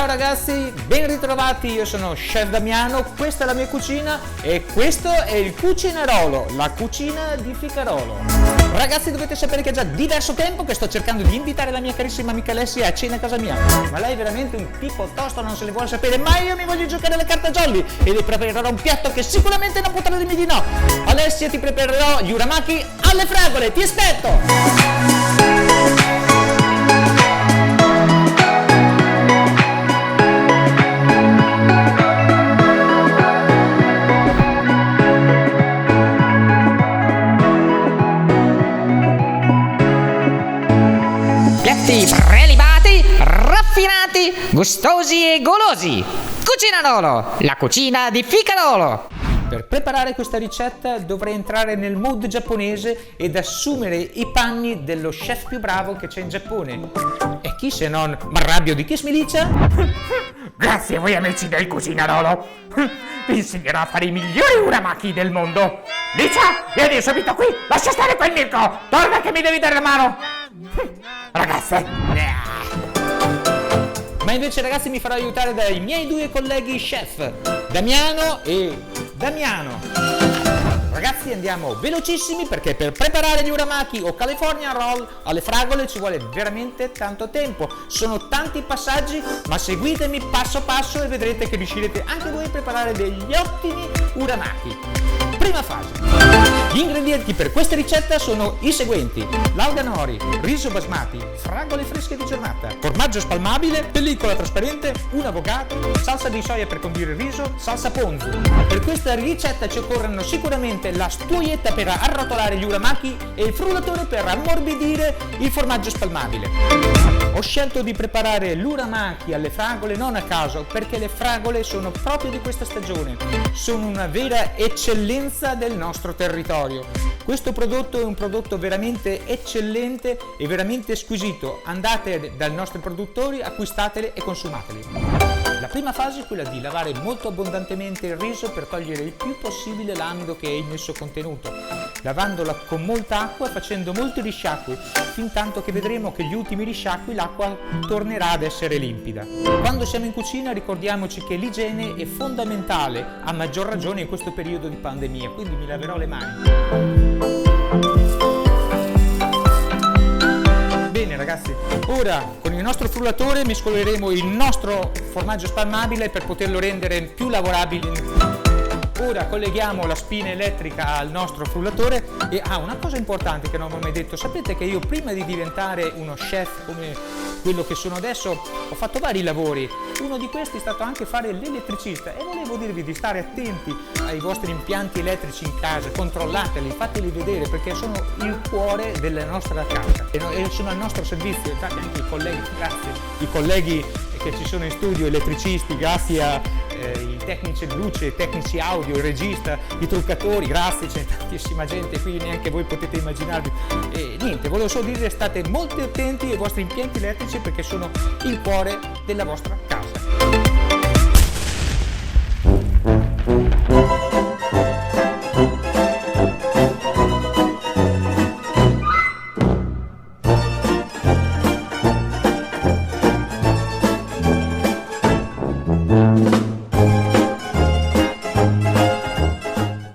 ragazzi, ben ritrovati, io sono Chef Damiano, questa è la mia cucina e questo è il Cucinarolo, la cucina di Ficarolo. Ragazzi, dovete sapere che è già diverso tempo che sto cercando di invitare la mia carissima amica Alessia a cena a casa mia, ma lei è veramente un tipo tosto, non se le vuole sapere, ma io mi voglio giocare alle carte jolly e le preparerò un piatto che sicuramente non potrà dirmi di no. Alessia, ti preparerò gli uramaki alle fragole, ti aspetto! Prelibati, raffinati, gustosi e golosi. Cucinarolo, la cucina di Ficarolo. Per preparare questa ricetta dovrei entrare nel mood giapponese ed assumere i panni dello chef più bravo che c'è in Giappone. E chi se non Marrabbio di Kiss Me Licia? Grazie a voi amici del Cucinarolo. Vi insegnerò a fare i migliori uramaki del mondo. Licia, vieni subito qui, lascia stare quel Mirko. Torna che mi devi dare la mano. Ragazze. Ma invece ragazzi mi farò aiutare dai miei due colleghi chef, Damiano e Damiano. Ragazzi, andiamo velocissimi perché per preparare gli uramaki o California roll alle fragole ci vuole veramente tanto tempo. Sono tanti passaggi, ma seguitemi passo passo e vedrete che riuscirete anche voi a preparare degli ottimi uramaki. Prima fase. Gli ingredienti per questa ricetta sono i seguenti: lauga nori, riso basmati, fragole fresche di giornata, formaggio spalmabile, pellicola trasparente, un avocado, salsa di soia per condire il riso, salsa ponzu. Per questa ricetta ci occorrono sicuramente la stuoietta per arrotolare gli uramaki e il frullatore per ammorbidire il formaggio spalmabile. Ho scelto di preparare l'uramaki alle fragole non a caso, perché le fragole sono proprio di questa stagione, sono una vera eccellenza del nostro territorio. Questo prodotto è un prodotto veramente eccellente e veramente squisito. Andate dai nostri produttori, acquistatele e consumateli. La prima fase è quella di lavare molto abbondantemente il riso per togliere il più possibile l'amido che è in esso contenuto, lavandola con molta acqua e facendo molti risciacqui, fin tanto che vedremo che gli ultimi risciacqui l'acqua tornerà ad essere limpida. Quando siamo in cucina ricordiamoci che l'igiene è fondamentale, a maggior ragione in questo periodo di pandemia, quindi mi laverò le mani. Bene ragazzi, ora con il nostro frullatore mescoleremo il nostro formaggio spalmabile per poterlo rendere più lavorabile. Ora colleghiamo la spina elettrica al nostro frullatore e una cosa importante che non ho mai detto: sapete che io prima di diventare uno chef come quello che sono adesso ho fatto vari lavori, uno di questi è stato anche fare l'elettricista e volevo dirvi di stare attenti ai vostri impianti elettrici in casa, controllateli, fateli vedere perché sono il cuore della nostra casa e sono al nostro servizio. Infatti anche i colleghi, grazie, i colleghi che ci sono in studio, elettricisti, grazie ai tecnici di luce, i tecnici audio, il regista, i truccatori, grazie, c'è tantissima gente qui, neanche voi potete immaginarvi. E niente, volevo solo dire state molto attenti ai vostri impianti elettrici perché sono il cuore della vostra casa.